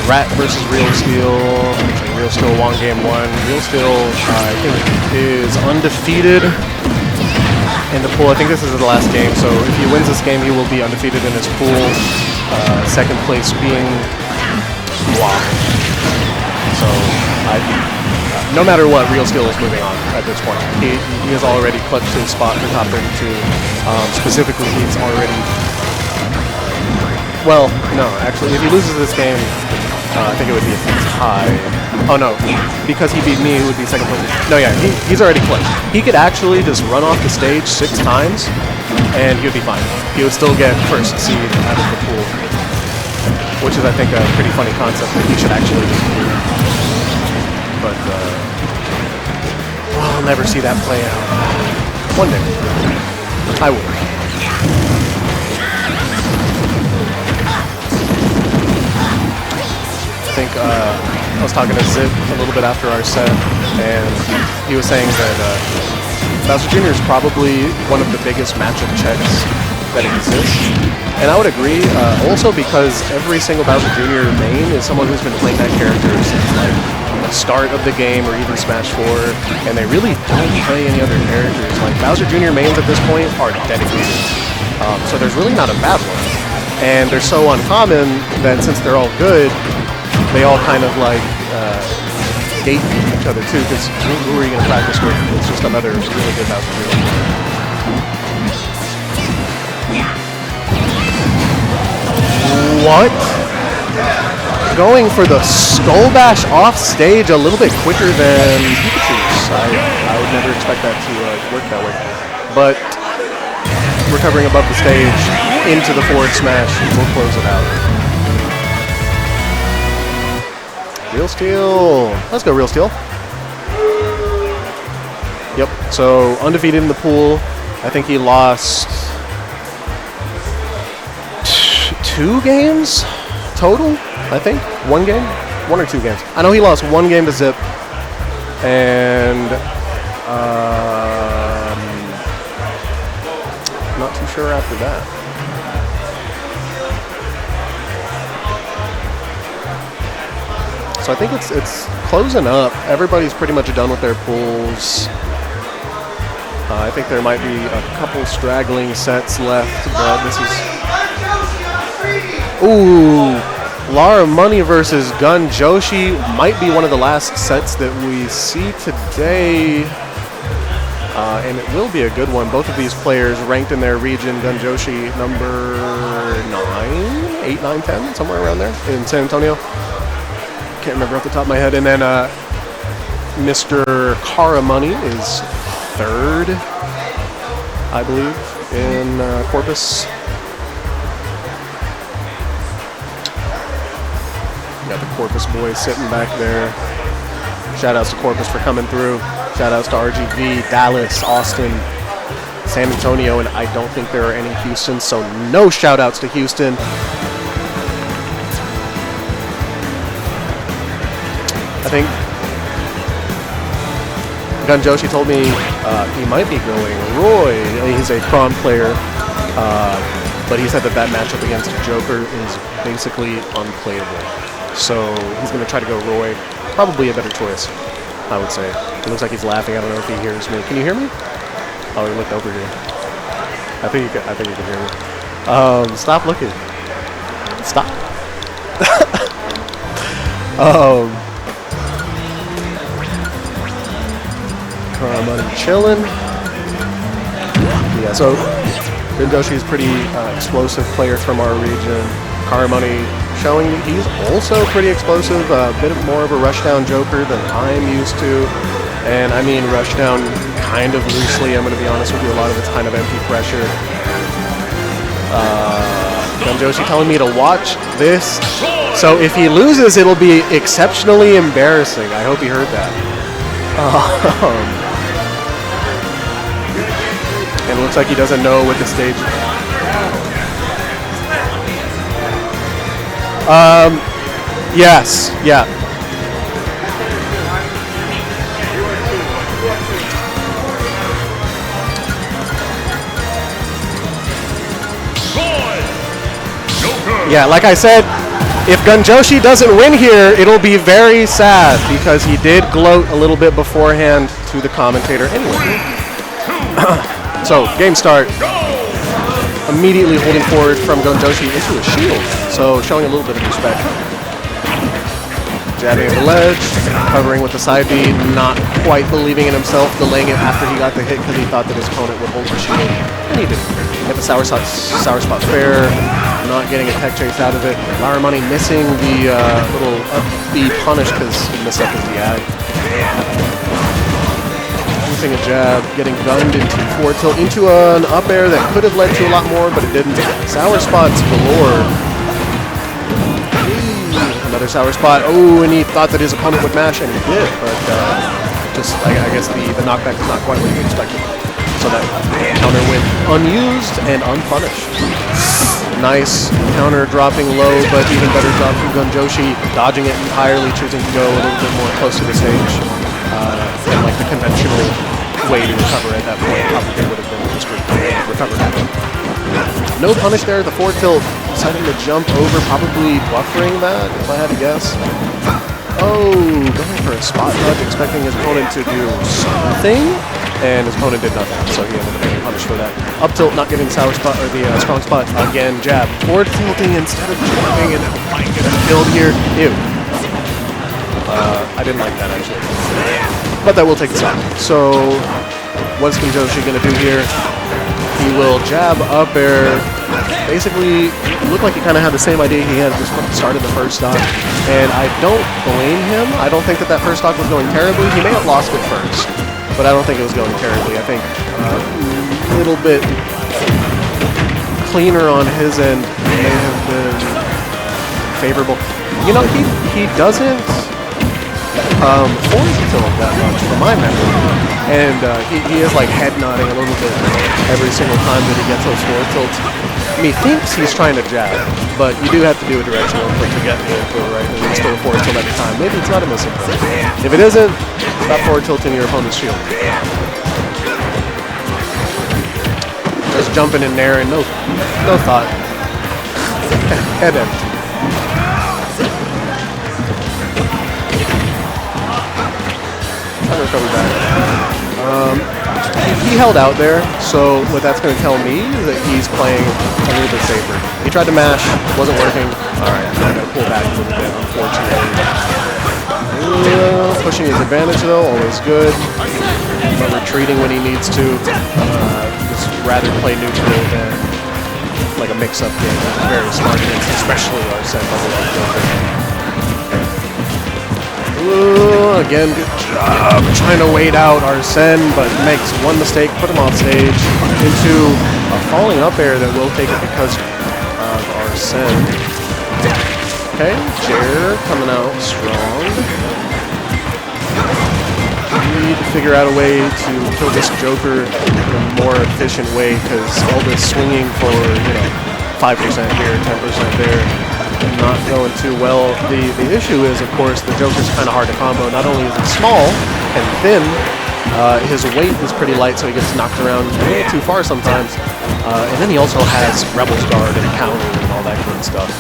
Rat versus Real Steel. Real Steel won game 1. Real Steel, I think, is undefeated in the pool. I think this is the last game, so if he wins this game, he will be undefeated in his pool. Second place being Wow. So, no matter what, Real Steel is moving on at this point. He has already clutched his spot for top 32. Specifically, he's already... Well, no, actually, if he loses this game, I think it would be a tie. Oh, no, because he beat me, it would be second place. No, yeah, he's already clutched. He could actually just run off the stage 6 times, and he would be fine. He would still get first seed out of the pool, which is, I think, a pretty funny concept that he should actually just do. But, I'll never see that play out. One day. I will. I think I was talking to Zip a little bit after our set, and he was saying that Bowser Jr. is probably one of the biggest matchup checks that exists. And I would agree, also because every single Bowser Jr. main is someone who's been playing that character since like the start of the game or even Smash 4, and they really don't play any other characters. Like Bowser Jr. mains at this point are dedicated, so there's really not a bad one. And they're so uncommon that since they're all good, they all kind of like gate each other too, because who are you going to practice with? It's just another really good Bowser Jr. What? Going for the Skull Bash off stage a little bit quicker than Pikachu's. I would never expect that to work that way. But recovering above the stage into the forward smash will close it out. Real Steel. Let's go, Real Steel. Yep, so undefeated in the pool. I think he lost 2 games total, I think. 1 game? 1 or 2 games. I know he lost 1 game to Zip, and not too sure after that. So I think it's closing up. Everybody's pretty much done with their pools. I think there might be a couple straggling sets left, but this is... Ooh, Lara Money versus Gun Joshi might be one of the last sets that we see today, and it will be a good one. Both of these players ranked in their region. Gun Joshi number 9, 8, 9, 10, somewhere around there in San Antonio. Can't remember off the top of my head. And then Mr. Kara Money is 3rd, I believe, in Corpus. Got the Corpus boys sitting back there. Shout outs to Corpus for coming through. Shout outs to RGV, Dallas, Austin, San Antonio, and I don't think there are any Houston, so no shout outs to Houston. I think Gun Joshi told me he might be going Roy. He's a Prom player, but he said that matchup against Joker is basically unplayable. So he's going to try to go Roy. Probably a better choice, I would say. It looks like he's laughing. I don't know if he hears me. Can you hear me? Oh, he looked over here. I think you can hear me. Stop looking. Stop. Money chilling. Yeah, so Gundoshi is pretty explosive player from our region. Money showing he's also pretty explosive, a bit more of a rushdown Joker than I'm used to. And I mean rushdown kind of loosely, I'm going to be honest with you, a lot of it's kind of empty pressure. Gundoshi telling me to watch this. So if he loses, it'll be exceptionally embarrassing. I hope he heard that. And it looks like he doesn't know what the stage... Yes, yeah. Yeah, like I said, If Gunjoshi doesn't win here, it'll be very sad because he did gloat a little bit beforehand to the commentator anyway. So, game start. Immediately holding forward from Gunjoshi into a shield, so showing a little bit of respect. Jabbing at the ledge, covering with the side B, not quite believing in himself, delaying it after he got the hit because he thought that his opponent would hold the shield, and he didn't. Get the sour spot fair, not getting a tech chase out of it. Laramani missing the little up B punish because he missed up his DI. Using a jab, getting gunned into forward tilt into an up air that could have led to a lot more, but it didn't. Sour spots galore. Another sour spot. Oh, and he thought that his opponent would mash, and he did, but just, I guess the knockback is not quite what you expected. So that counter went unused and unpunished. Nice counter dropping low, but even better job from Gunjoshi, dodging it entirely, choosing to go a little bit more close to the stage. And like the conventional way to recover at that point probably would have been just recover that one. No punish there. The forward tilt deciding to jump over, probably buffering that, if I had to guess. Oh, going for a spot dodge, expecting his opponent to do something, and his opponent did nothing, so he ended up getting punished for that. Up tilt, not getting the sour spot, or the strong spot, again, jab. Forward tilting instead of jabbing, and might get a build here. Ew. I didn't like that, actually. But that will take the side. So, what's Gunjoshi going to do here? He will jab up air. Basically, it looked like he kind of had the same idea he had at the start of the first stock. And I don't blame him. I don't think that that first stock was going terribly. He may have lost it first, but I don't think it was going terribly. I think a little bit cleaner on his end may have been favorable. You know, he doesn't forward tilt that much from my memory, and he is like head nodding a little bit every single time that he gets those forward tilts. Methinks he's trying to jab, but you do have to do a directional input to get the input right, and you still forward tilt every time. Maybe it's not a missing point. If it isn't, stop forward tilting your opponent's shield. Just jumping in there and no thought. Head empty. Recover back. He held out there, so what that's going to tell me is that he's playing a little bit safer. He tried to mash, wasn't working. Alright, I'm going to pull back a little bit, unfortunately. Pushing his advantage though, always good. But retreating when he needs to. Just rather play neutral than like a mix-up game. Very smart against, especially our set level. Ooh, again, good job trying to wait out Arsene, but makes one mistake, put him off stage into a falling up air that will take it because of Arsene. Okay, Jer coming out strong. We need to figure out a way to kill this Joker in a more efficient way because all this swinging for, 5% here, 10% there. Not going too well. The issue is, of course, the Joker's kind of hard to combo. Not only is he small and thin, his weight is pretty light, so he gets knocked around a little too far sometimes. And then he also has Rebel's Guard and counter and all that good stuff.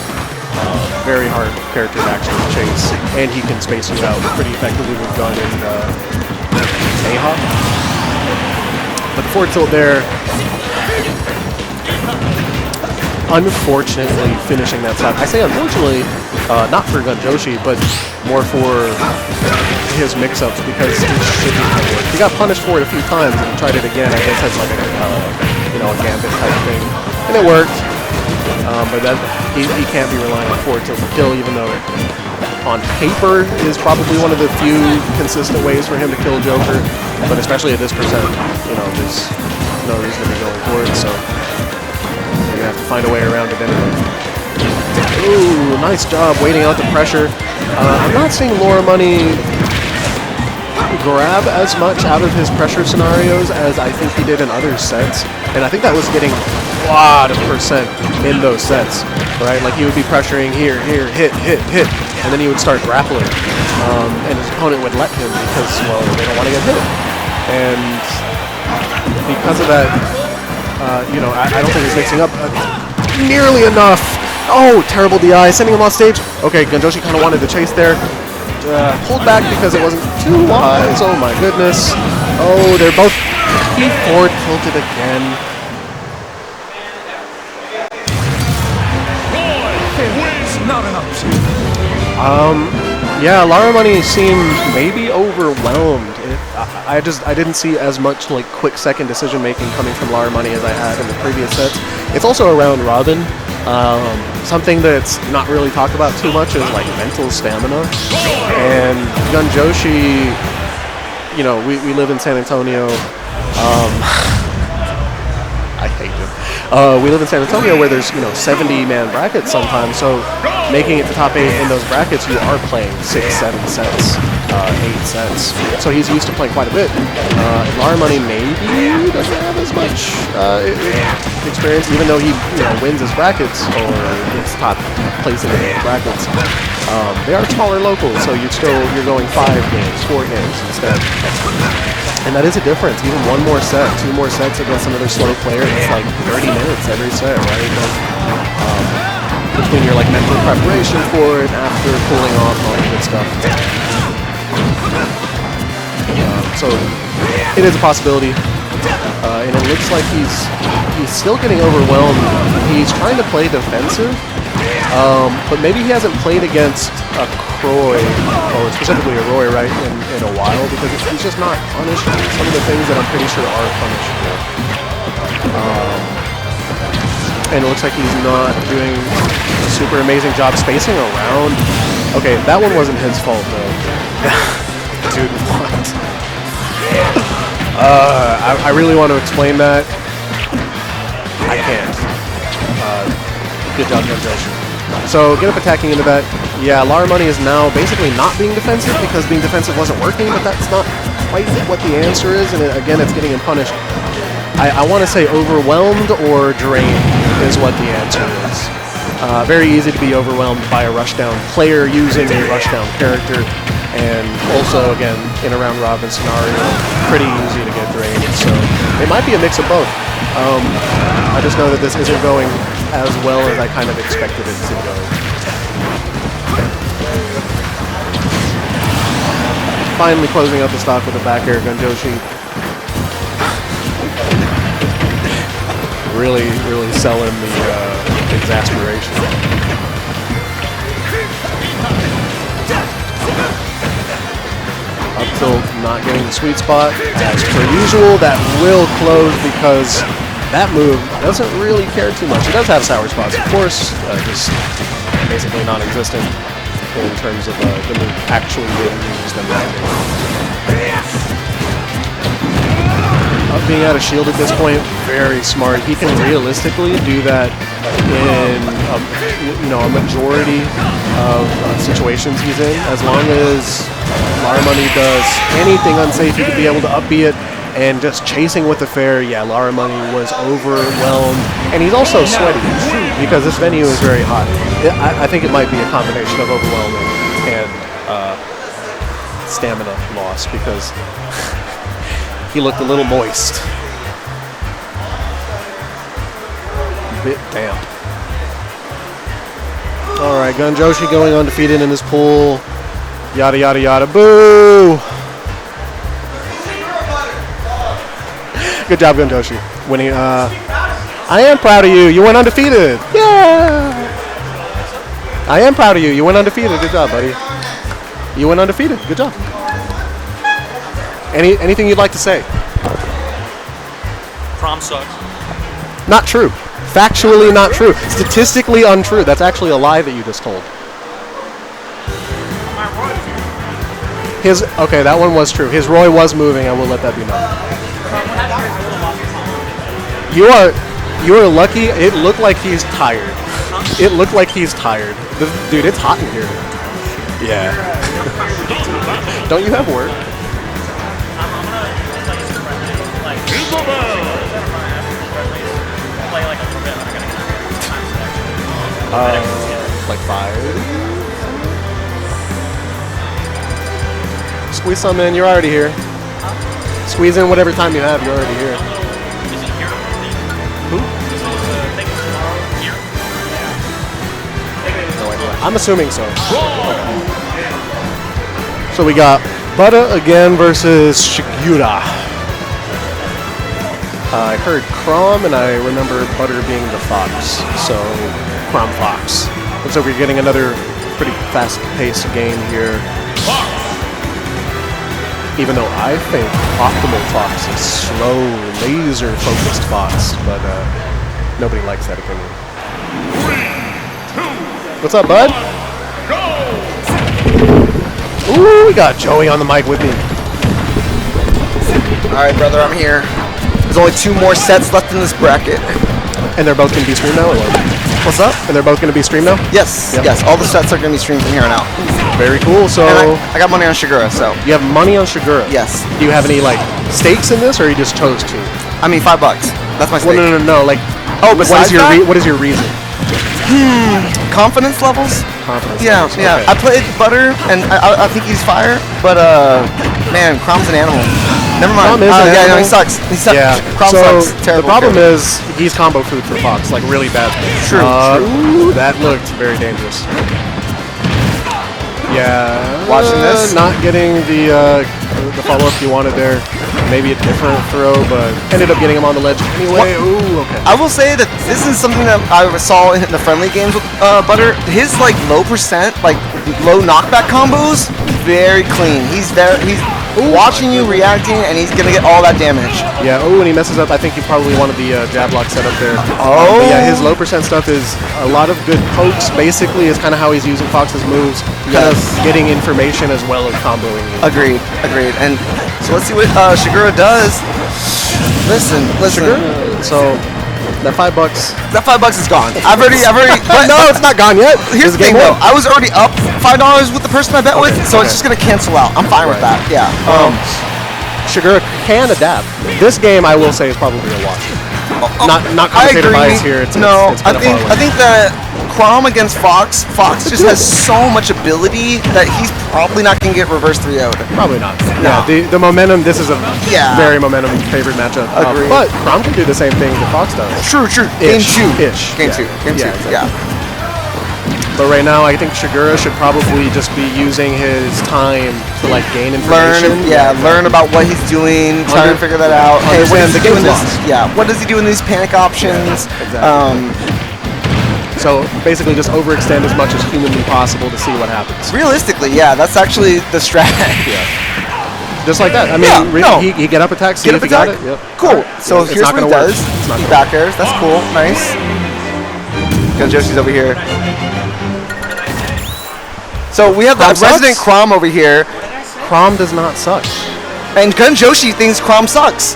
Very hard character to actually chase, and he can space you out pretty effectively with gun and A-Hop. But the forward tilt there, unfortunately finishing that side. I say unfortunately, not for Gunjoshi, but more for his mix-ups because it should be work. He got punished for it a few times and tried it again, I guess as like a gambit type thing. And it worked. But that he can't be relying on forward tilt to kill, even though on paper is probably one of the few consistent ways for him to kill Joker. But especially at this percent, there's no reason to be going for it, so you have to find a way around it anyway. Ooh, nice job waiting out the pressure. I'm not seeing Laramani grab as much out of his pressure scenarios as I think he did in other sets. And I think that was getting a lot of percent in those sets, right? Like he would be pressuring here, hit, and then he would start grappling. And his opponent would let him because, well, they don't want to get hit. And because of that, I don't think he's mixing up nearly enough. Oh, terrible DI, sending him off stage. Okay, Gunjoshi kind of wanted to chase there. Pulled back because it wasn't too wise. Oh my goodness. Oh, they're both. He forward tilted again. Not an option. Yeah, Lara Money seemed maybe overwhelmed. I didn't see as much like quick second decision making coming from Lara Money as I had in the previous sets. It's also around Robin. Something that's not really talked about too much is like mental stamina. And Gunjoshi, you know, we live in San Antonio. I hate it. We live in San Antonio where there's, you know, 70-man brackets sometimes, so making it to top 8 in those brackets, you are playing 6, 7 sets, 8 sets. So he's used to playing quite a bit. Lara Money maybe doesn't have as much experience, even though he, you know, wins his brackets or gets top place in the brackets. They are smaller locals, so you're going 5 games, 4 games instead. And that is a difference. Even one more set, 2 more sets against another slow player, it's like 30 minutes every set, right? Between your like mental preparation for it, after cooling off, all that good stuff. So it is a possibility, and it looks like he's still getting overwhelmed. He's trying to play defensive, but maybe he hasn't played against a Croy, or specifically a Roy, right, in a while, because he's just not punished some of the things that I'm pretty sure are punishable. And it looks like he's not doing a super amazing job spacing around. Okay, that one wasn't his fault, though. Dude, what? I really want to explain that. I can't. Good job, Gunjoshi. So, get up attacking into that. Yeah, Lara Money is now basically not being defensive because being defensive wasn't working, but that's not quite what the answer is, and again, it's getting him punished. I want to say overwhelmed or drained is what the answer is. Very easy to be overwhelmed by a rushdown player using a rushdown character, and also, again, in a round robin scenario, pretty easy to get drained, so it might be a mix of both. I just know that this isn't going as well as I kind of expected it to go. Finally closing out the stock with a back air, Gunjoshi. Really selling the exasperation. Up till not getting the sweet spot. As per usual, that will close because that move doesn't really care too much. It does have sour spots, of course, just basically non-existent in terms of the move actually being used and landing. Being out of shield at this point, very smart. He can realistically do that in a majority of situations he's in. As long as Lara Money does anything unsafe, he could be able to up B it. And just chasing with the fair, yeah, Lara Money was overwhelmed. And he's also sweaty because this venue is very hot. I think it might be a combination of overwhelming and stamina loss because he looked a little moist. Bit damp. All right, Gunjoshi going undefeated in his pool. Yada, yada, yada. Boo! Good job, Gunjoshi. Winning. I am proud of you. You went undefeated. Yeah! I am proud of you. You went undefeated. Good job, buddy. You went undefeated. Good job. Anything you'd like to say? Prom sucks. Not true. Factually not true. Statistically untrue. That's actually a lie that you just told. Okay, that one was true. His Roy was moving. I will let that be known. You are lucky. It looked like he's tired. It looked like he's tired. Dude, it's hot in here. Yeah. Don't you have work? Like 5? Squeeze some in, you're already here. Squeeze in whatever time you have, you're already here. Who? I'm assuming so. So we got Butter again versus Shigura. I heard Crom, and I remember Butter being the Fox, so Crom Fox. Looks like we're getting another pretty fast-paced game here. Even though I think Optimal Fox is slow, laser-focused Fox, but nobody likes that opinion. 3, 2, What's up, bud? Ooh, we got Joey on the mic with me. All right, brother, I'm here. There's only 2 more sets left in this bracket. And they're both going to be streamed now? Or what? What's up? And they're both going to be streamed now? Yes, Yep. yes. All the sets are going to be streamed from here on out. Very cool. So And I got money on Shigura, so you have money on Shigura? yes. Do you have any like stakes in this, or you just chose to? I mean, $5. That's my stake. Well, no. Like, Oh, what besides is your that? what is your reason? Confidence levels? Confidence. Yeah, levels. yeah. Okay. I played Butter, and I think he's fire, but man, Crom's an animal. Never mind. Crom is an yeah, no, animal. he sucks. He sucks. Yeah. Crom so sucks. Terrible. the problem terrible. is he's combo food for Fox, like really bad. True, true. Ooh, that looked very dangerous. Yeah. Watching this? Not getting the follow up you wanted there. Maybe a different throw, but ended up getting him on the ledge anyway. Ooh, okay. I will say that this is something that I saw in the friendly games with Butter. His like low percent, like low knockback combos, very clean. He's watching you, reacting, and he's gonna get all that damage. Yeah, oh, and he messes up. I think you probably wanted the jab lock set up there. Oh. But yeah, his low percent stuff is a lot of good pokes, basically, is kind of how he's using Fox's moves. Yes. Getting information as well as comboing you. Agreed, agreed. And so let's see what Shigura does. Listen. So, that $5. That $5 is gone. I've already. But No, it's not gone yet. Here's the thing, though. I was already up $5 with the person I bet with, so okay. it's just gonna cancel out. I'm fine with that. Yeah. Shigura can adapt. This game, I will say, is probably a watch. Not I commentator agree. bias here. It's I kinda think far away. I think that Crom against Fox just has so much ability that he's probably not gonna get reverse 3-0'd. Probably not. No. Yeah, the momentum, this is a Yeah. very momentum favored matchup. Agreed. But Crom can do the same thing that Fox does. True. Game Ish. 2. Ish. Game Yeah. 2. Game 2. Yeah, Yeah. But right now, I think Shigura should probably just be using his time to like gain information. Learn about what he's doing, try to figure that out. Hey, what understand does the he do in game's this? lost. Yeah, what does he do in these panic options? Exactly. So basically, just overextend as much as humanly possible to see what happens. Realistically, yeah, that's actually the strat. Just like that. I mean, Yeah, no. he get up attack, see Get if up he got attack. it. Yep. Cool. So It's here's not what he gonna work. does. It's not He gonna back airs. That's cool. Nice. Gun Joshi's over here. So we have the Crom sucks? resident Crom over here, Crom does not suck. and Gun Joshi thinks Crom sucks.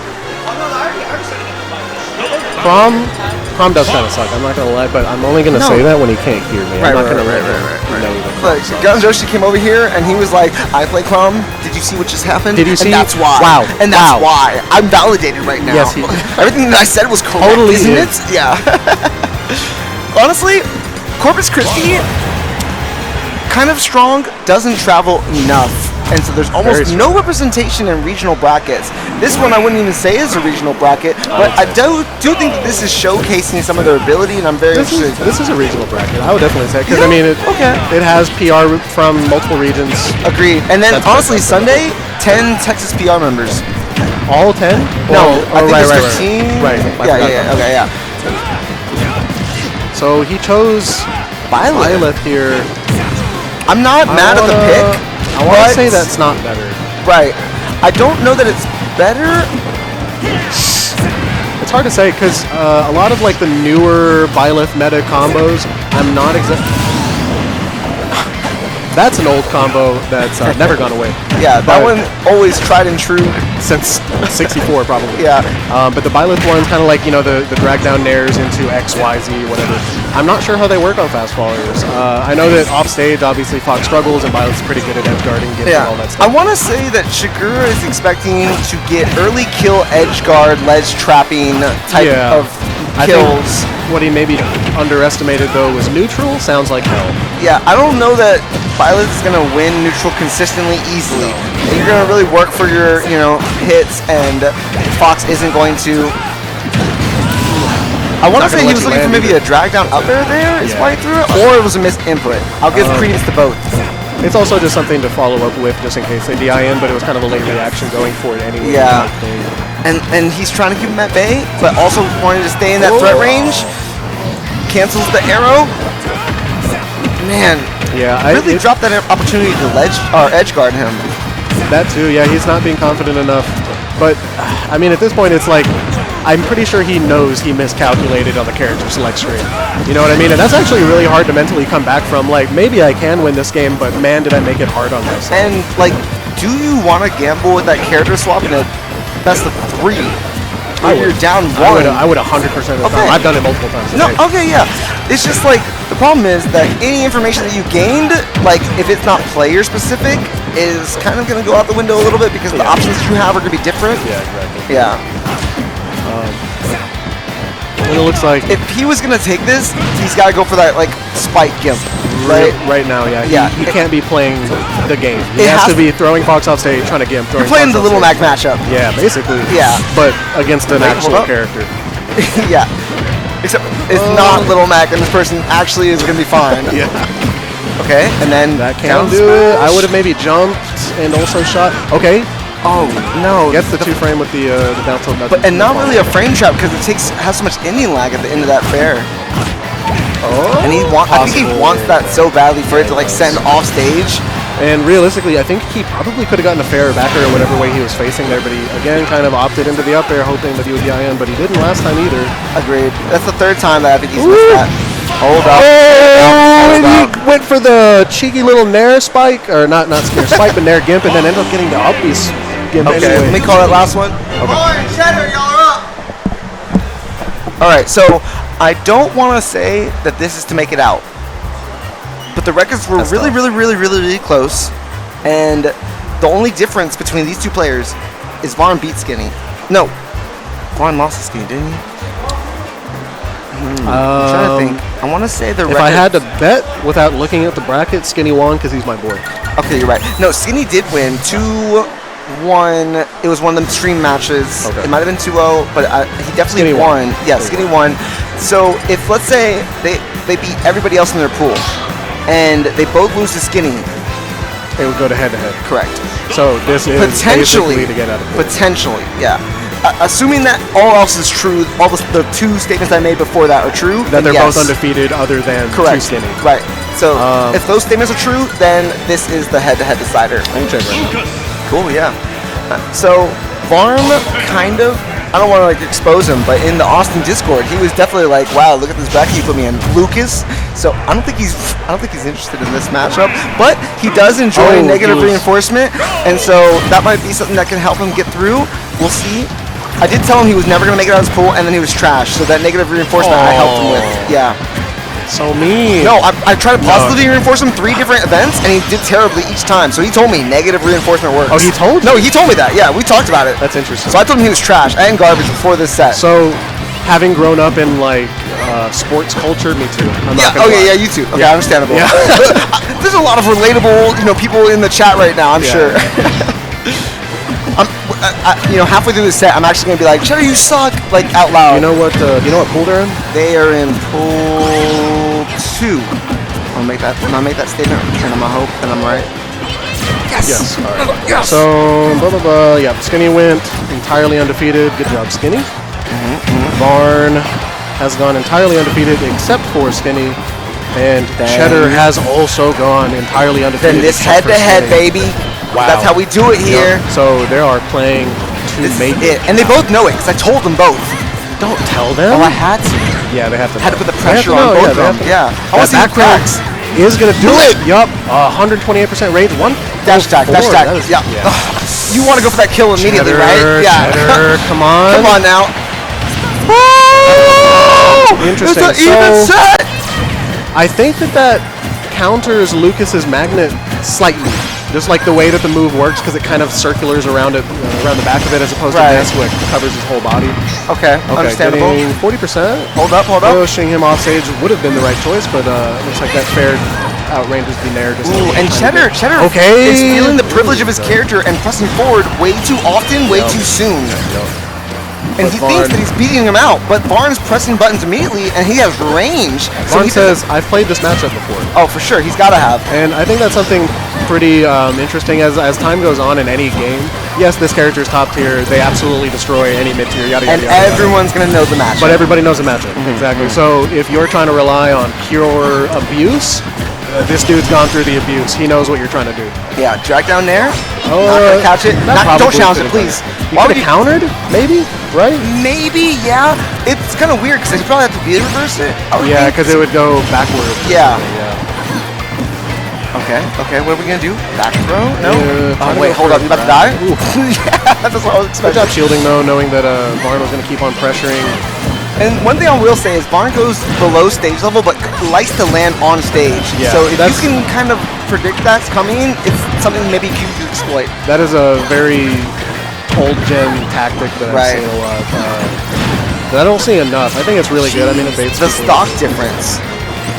Crom does kind of suck. I'm not gonna lie, but I'm only gonna No. say that when he can't hear me. Right, I'm not right, gonna right, let right, him right. know that But Crom sucks. Gun Joshi came over here and he was like, I play Crom. Did you see what just happened? Did you see? And that's why. Wow. And that's Wow. why. I'm validated right now. Yes, he- Everything that I said was correct, Totally isn't is. it? Yeah. Honestly, Corpus Christi, kind of strong, doesn't travel enough. And so there's Very almost strong. no representation in regional brackets. This one I wouldn't even say is a regional bracket, but I do think that this is showcasing some of their ability, and I'm very interested. This is a regional bracket. I would definitely say because Yeah, I mean okay. it has PR from multiple regions. Agreed. And then That's honestly, good. Sunday, 10 Texas PR members. All 10? No, I think it's right. 15. Right. I Yeah, forgot yeah, about okay, yeah. that. So he chose Violet here. I'm not mad at the pick. I want but- to say that's not better. Right. I don't know that it's better. It's hard to say because a lot of like the newer Byleth meta combos, I'm not exactly. That's an old combo that's never gone away. Yeah, that But one always tried and true. since 64 probably. Yeah. But the Byleth one's kind of like, you know, the drag down nairs into X, Y, Z, whatever. I'm not sure how they work on fast followers. I know that off stage, obviously Fox struggles and Byleth's pretty good at edge guarding, getting Yeah. all that I stuff. want to say that Shigura is expecting to get early kill, edge guard, ledge trapping type Yeah. of I think kills. what he maybe underestimated though was neutral. Sounds like hell. Yeah, I don't know that Violet is gonna win neutral consistently easily. You're gonna really work for your, hits, and Fox isn't going to. I want to not say gonna he let was you looking for land maybe a drag down up air there is Yeah. why he threw it, or it was a missed input. I'll give credence to both. It's also just something to follow up with, just in case they DIN, but it was kind of a late reaction going for it anyway. Yeah. And he's trying to keep him at bay, but also wanting to stay in that threat range. Cancels the arrow. Man, Yeah, really dropped that opportunity to edge guard him. That too, yeah, he's not being confident enough. But, I mean, at this point, it's like, I'm pretty sure he knows he miscalculated on the character select screen. You know what I mean? And that's actually really hard to mentally come back from. Like, maybe I can win this game, but man, did I make it hard on myself. And, like, do you want to gamble with that character swap in a best of 3? Where you're down 1? I would 100% of the time. I've done it multiple times. No, okay, yeah. It's just like, the problem is that any information that you gained, like, if it's not player specific, is kind of going to go out the window a little bit because the options you have are going to be different. Yeah, exactly. Yeah. And it looks like If he was going to take this, he's got to go for that, like, spike gimp, right? right now, yeah. Yeah. He can't be playing the game. He It has has to be throwing Fox off stage, trying to gimp. You're playing the Little Mac matchup. Yeah, basically. Yeah. But against an Wait, actual hold up. character. Yeah. Except it's not Little Mac, and this person actually is going to be fine. Yeah. Okay, and then That can down do it. smash. I would have maybe jumped and also shot. Okay. Oh no! Gets the 2-frame with the down tilt. But and not really a frame trap because it has so much ending lag at the end of that fair. Oh. And I think he wants that so badly for it to like send off stage. And realistically, I think he probably could have gotten a fair backer or whatever way he was facing there, but he again kind of opted into the up air, hoping that he would DIN, but he didn't last time either. Agreed. That's the third time that I think he's missed that. Hold up. Oh, and he Hold up. went for the cheeky little Nair spike, or not Nair spike, but Nair gimp, and then ended up getting the up piece gimp Okay, anyway. let me call that last one. Cheddar, y'all are up. All right, so I don't want to say that this is to make it out, but the records were That's really, tough. really close, and the only difference between these two players is Vaughn beat Skinny. No, Vaughn lost to Skinny, didn't he? I'm trying to think. I want to say the If record. I had to bet without looking at the bracket, Skinny won because he's my boy. Okay, you're right. No, Skinny did win 2-1. It was one of them stream matches. Okay. It might have been 2-0, but he definitely Skinny won. won. Yeah, Skinny won. So if let's say they beat everybody else in their pool, and they both lose to Skinny, They would go to head-to-head. correct? So this is Potentially, basically to get out of it. potentially, yeah. Assuming that all else is true, all the two statements I made before that are true, That then they're yes. both undefeated other than Correct. Too Skinny. Right. So Um, if those statements are true, then this is the head-to-head decider. I can check right now. Cool, yeah. So Varm kind of, I don't want to like expose him, but in the Austin Discord, he was definitely like, "Wow, look at this bracket you put me in, Lucas." So I don't think he's interested in this matchup, but he does enjoy negative reinforcement, and so that might be something that can help him get through. We'll see. I did tell him he was never gonna make it out of his pool, and then he was trash. So that negative reinforcement I helped him with. Yeah. So mean. No, I tried to positively reinforce him 3 different events, and he did terribly each time. So he told me negative reinforcement works. Oh, he told you? No, he told me that. Yeah, we talked about it. That's interesting. So I told him he was trash and garbage before this set. So, having grown up in like sports culture, me too. I'm yeah, not gonna okay, lie. yeah, you too. Okay, Yeah. understandable. Yeah. There's a lot of relatable, people in the chat right now. I'm Yeah. sure. Halfway through the set, I'm actually gonna be like, "Cheddar, you suck!" like out loud. You know what pool they're in? They are in pool 2. I'll make that statement, and I'm gonna hope that I'm right. Yes. All right. Yes. So, blah, blah, blah. Yeah, Skinny went entirely undefeated. Good job, Skinny. Varn has gone entirely undefeated except for Skinny. And Cheddar has also gone entirely undefeated. Then this except for head-to-head, Skinny. baby. Wow. That's how we do it here. Yep. So they are playing to This make is it. And they both know it, because I told them both. Don't tell them. Oh, I had to. Yeah, they have to. Had to put the They have pressure to on know, both yeah, of they them. have to- Yeah. I That want to see the background cracks. is gonna do it. Yup. 128% rage. Dash attack, dash attack. That is- Yeah. You want to go for that kill immediately, Cheddar, right? Yeah. Cheddar, come on. Come on now. Oh! Interesting. It's an even So- set! I think that counters Lucas's magnet slightly. Just like the way that the move works, because it kind of circulars around it, around the back of it, as opposed Right. to this, which covers his whole body. Okay, understandable. Getting 40%. Hold up, hold up. Pushing him off stage would have been the right choice, but looks like that fair outranges the Nair. Just Ooh, and Cheddar Okay. is feeling the privilege of his character and pressing forward way too often, way too soon. And he thinks that he's beating him out, but Varn's pressing buttons immediately, and he has range. So Varn says, I've played this matchup before. Oh, for sure. He's got to have. And I think that's something pretty interesting as time goes on in any game. Yes, this character is top tier. They absolutely destroy any mid tier, yada, yada, And yada. everyone's going to know the matchup. But everybody knows the matchup. Exactly. So if you're trying to rely on pure abuse, this dude's gone through the abuse. He knows what you're trying to do. Yeah, drag down there. Not going to catch it. Don't challenge it, please. You could have countered, maybe, right? Maybe, yeah. It's kind of weird because you probably have to be reverse it. Yeah, because it would go backwards. Yeah. Okay, what are we going to do? Back throw? No? Oh, wait, hold up. You about to die? Yeah, that's what I was expecting. Good job shielding, though, knowing that Varn was going to keep on pressuring. And one thing I will say is Varn goes below stage level, but likes to land on stage. Yeah, so if you can kind of predict that's coming, it's something maybe you can exploit. That is a very old gen tactic that I've seen a lot. That I don't see enough. I think it's really good. I mean, it baits the stock difference,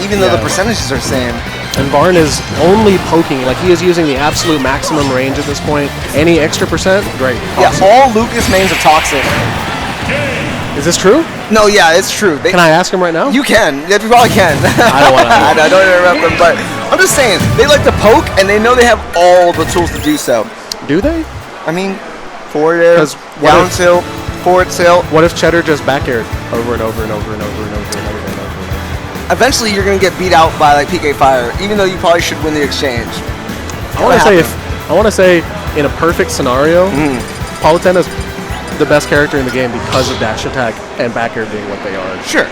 even though the percentages are same. And Varn is only poking, like he is using the absolute maximum range at this point. Any extra percent, great. Yeah, all Lucas mains are toxic. Is this true? No, yeah, it's true. Can I ask him right now? You can. Yeah, you probably can. I don't want to. I don't interrupt them, but I'm just saying, they like to poke, and they know they have all the tools to do so. Do they? I mean, forward air, down tilt, forward tilt. What if Cheddar just back aired over and over and over and over and over and over and over? Eventually, you're going to get beat out by like PK Fire, even though you probably should win the exchange. I want to say, in a perfect scenario, Palutena's the best character in the game because of dash attack and back air being what they are. Sure.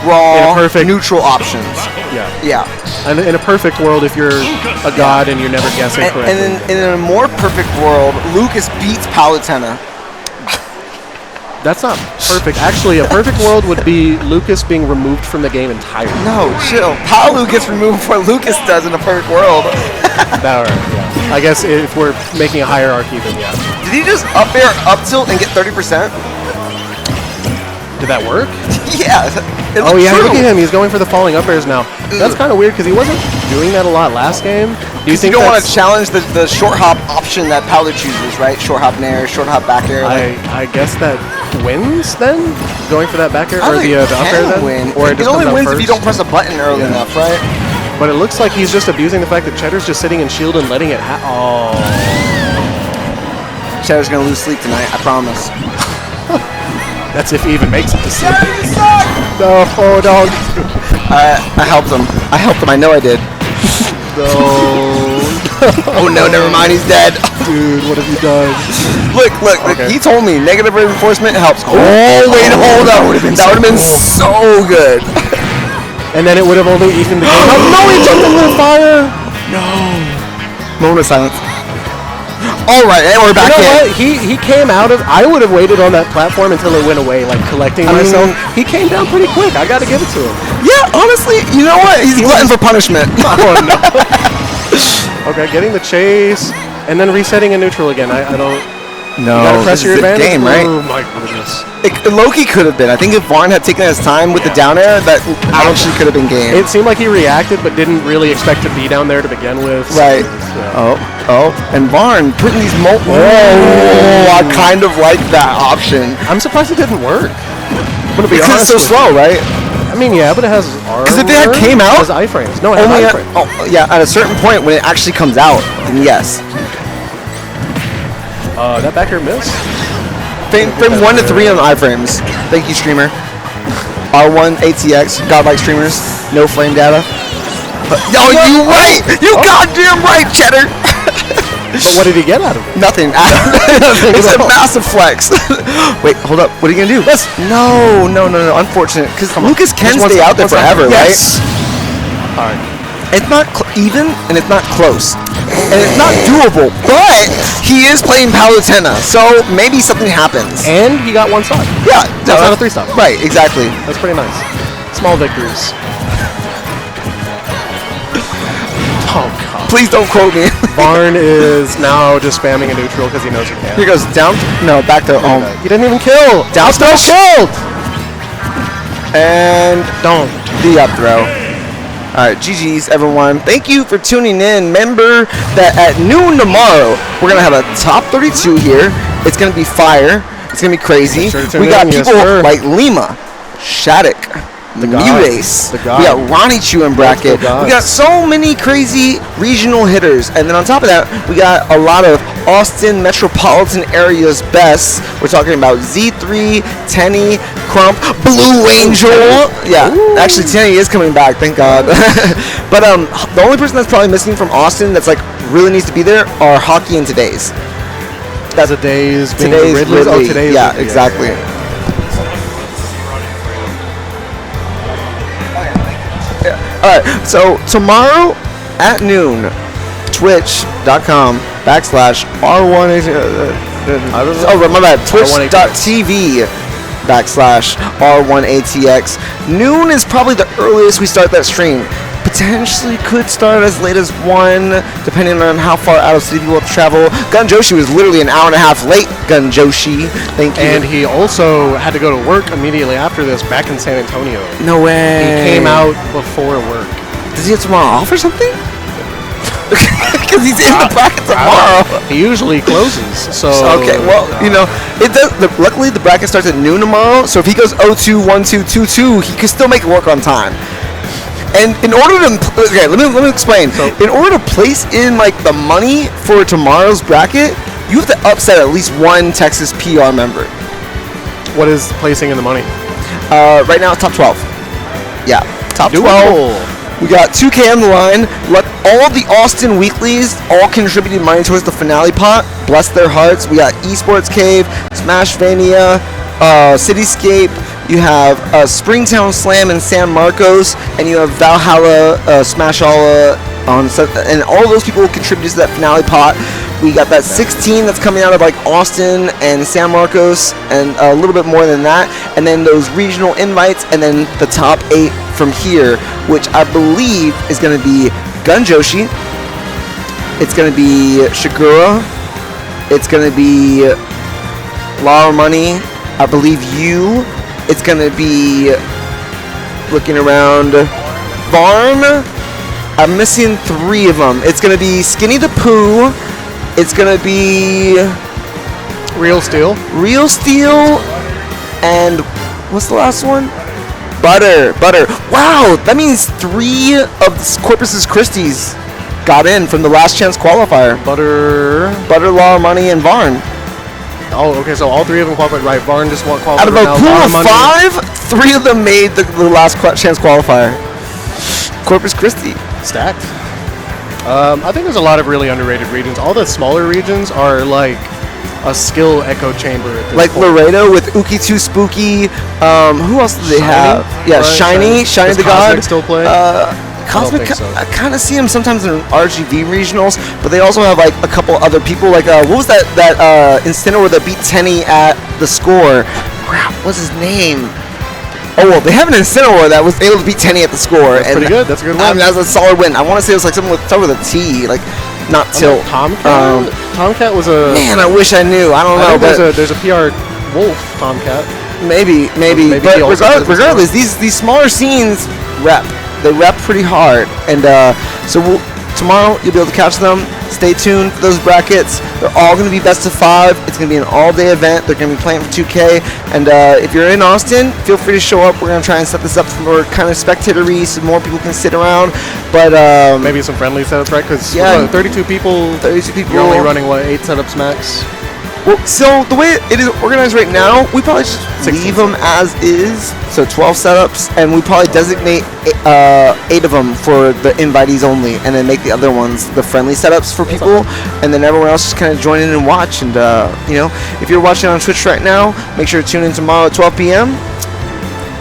Raw, in a perfect, neutral options. Yeah. And in a perfect world, if you're a god and you're never guessing correctly. And in a more perfect world, Lucas beats Palutena. That's not perfect. Actually, a perfect world would be Lucas being removed from the game entirely. No, chill. Palu gets removed before Lucas does in a perfect world. I guess if we're making a hierarchy, then yeah. Did he just up air, up tilt, and get 30%? Did that work? Yeah. Oh yeah, look at him. He's going for the falling up airs now. That's kind of weird because he wasn't doing that a lot last game. Do you think you don't want to challenge the short hop option that Palu chooses, right? Short hop nair, short hop back air. I guess that wins then? Going for that back air or the up air then? Win. Or it only wins if you don't press a button early enough, right? But it looks like he's just abusing the fact that Cheddar's just sitting in shield and letting it Cheddar's gonna lose sleep tonight, I promise. That's if he even makes it to sleep. No, dog. I helped him. I know I did. No. Oh no, never mind, he's dead. Dude, what have you done? Look, okay. He told me negative reinforcement helps. Oh, wait, hold up. That would have been so good. And then it would have only evened the game. No, he jumped into the fire. No. Moment of silence. All right, and we're back in. What? He came out of. I would have waited on that platform until it went away, like collecting myself. He came down pretty quick. I got to give it to him. Yeah, honestly, you know what? He's glutton for punishment. Oh no. Okay, getting the chase and then resetting in neutral again. I don't. No, you gotta press your advantage. Game, right? Oh my goodness. Low-key could have been. I think if Varn had taken his time with the down air, that actually could have been game. It seemed like he reacted, but didn't really expect to be down there to begin with. Right. So. Oh, and Varn putting these I kind of like that option. I'm surprised it didn't work. Because it's so slow, right? I mean, yeah, but it has armor. Because if it had came out, it has iframes. No, it has iframes. Yeah, at a certain point when it actually comes out, then yes. That back air missed. Frame 1 to 3 on iframes. Thank you, streamer. R1 ATX, godlike streamers, no flame data. Yo, you right! You goddamn right, Cheddar! But what did he get out of it? Nothing. It's a massive flex. Wait, hold up. What are you gonna do? No. Unfortunate, because Lucas can stay out there forever, right? All right. It's not even, and it's not close, and it's not doable. But he is playing Palutena, so maybe something happens. And he got one stop. Yeah, that's not a 3-stop. Right, exactly. That's pretty nice. Small victories. Oh god. Please don't quote me. Varn is now just spamming a neutral because he knows he can. Here goes down. No, back to home. He didn't even kill. Down throw killed. And don't the up throw. All right, GG's everyone. Thank you for tuning in. Remember that at noon tomorrow we're gonna have a top 32 here. It's gonna be fire. It's gonna be crazy. Sure to tune We got in, yes, people sir. like Lima, Shattuck, Murace. The God. We got Ronnie Chu in bracket. Let's go, We got so many crazy regional hitters, and then on top of that, we got a lot of Austin metropolitan area's best. We're talking about Z3, Tenny, Crump, Blue Angel. Yeah, actually Tenny is coming back, thank God. But the only person that's probably missing from Austin that's like really needs to be there are Hockey and Today's. That's today's being Today's Ridley's. Ridley. Oh, today's Yeah, Ridley. exactly. All right, so tomorrow at noon, twitch.com/R1. Oh, my bad. Twitch.tv/R1ATX. Noon is probably the earliest we start that stream. Potentially could start as late as 1, depending on how far out of city people have to travel. Gun Joshi was literally an hour and a half late. Gun Joshi, thank you. And he also had to go to work immediately after this back in San Antonio. No way. He came out before work. Does he have tomorrow off or something? Because he's in the bracket tomorrow. He usually closes. So Okay, well, you know, it does. Luckily, the bracket starts at noon tomorrow, so if he goes 0-2, 1-2, 2-2, he can still make it work on time. And in order to, okay, let me explain. So, in order to place in like the money for tomorrow's bracket, you have to upset at least one Texas PR member. what is placing in the money? Right now, it's top 12. Yeah, top 12. Doable. We got 2K on the line. Let all the Austin weeklies all contributed money towards the finale pot. Bless their hearts. We got Esports Cave, Smashvania, Cityscape. You have Springtown Slam in San Marcos, and you have Valhalla, Smashalla, and all those people contributed to that finale pot. We got that 16 that's coming out of like Austin and San Marcos, and a little bit more than that, and then those regional invites, and then the top 8 from here, which I believe is going to be Gun Joshi. It's going to be Shigura. It's going to be Lara Money. I believe you. It's going to be, looking around, Varn. I'm missing 3 of them. It's going to be Skinny the Pooh. It's going to be Real Steel. Real Steel. And what's the last one? Butter. Wow, that means 3 of the Corpus Christi's got in from the last chance qualifier. Butter, Law, Money, and Varn. Oh, okay, so all 3 of them qualified, right? Varn just won't qualify. Out of a now. pool Lara of Money. 5, 3 of them made the last chance qualifier. Corpus Christi. Stacked. I think there's a lot of really underrated regions. All the smaller regions are like a skill echo chamber at this Like point. Laredo with Uki2 Spooky. Who else do they Shiny? have? Yeah, Right, Shiny Does the God. Cosmic still play? Cosmic, think so. I kind of see him sometimes in RGV regionals, but they also have like a couple other people. Like what was that Incineroar that beat Tenny at the score? Crap, what's his name? Oh well, they have an Incineroar that was able to beat Tenny at the score. That's pretty good. That's a good win. That's a solid win. I want to say it was like something with start with a T, like not Tilt. Tomcat. Tomcat was a. Man, I wish I knew. I don't I know, think but there's a PR Wolf Tomcat. maybe. Maybe But he also plays regardless, these smaller scenes rep. They rep pretty hard, and so tomorrow you'll be able to catch them. Stay tuned for those brackets. They're all going to be best of 5. It's going to be an all-day event. They're going to be playing for 2K, and if you're in Austin, feel free to show up. We're going to try and set this up for kind of spectator-y, so more people can sit around. But Maybe some friendly setups, right? Because Yeah. 32 people. 32 people. You're only running what 8 setups max. Well, so the way it is organized right now, we probably just 16 leave them as is. So 12 setups, and we probably designate 8 of them for the invitees only, and then make the other ones the friendly setups for people, and then everyone else just kind of join in and watch. And you know, if you're watching on Twitch right now, make sure to tune in tomorrow at 12 p.m.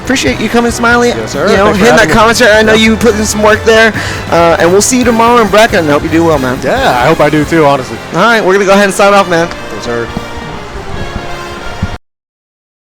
Appreciate you coming, Smiley. Yes, sir. You know, Thanks for hitting that having me. commentary. I know you put in some work there, and we'll see you tomorrow in bracket. And I hope you do well, man. Yeah, I hope I do too, honestly. All right, we're gonna go ahead and sign off, man. Yes, sir.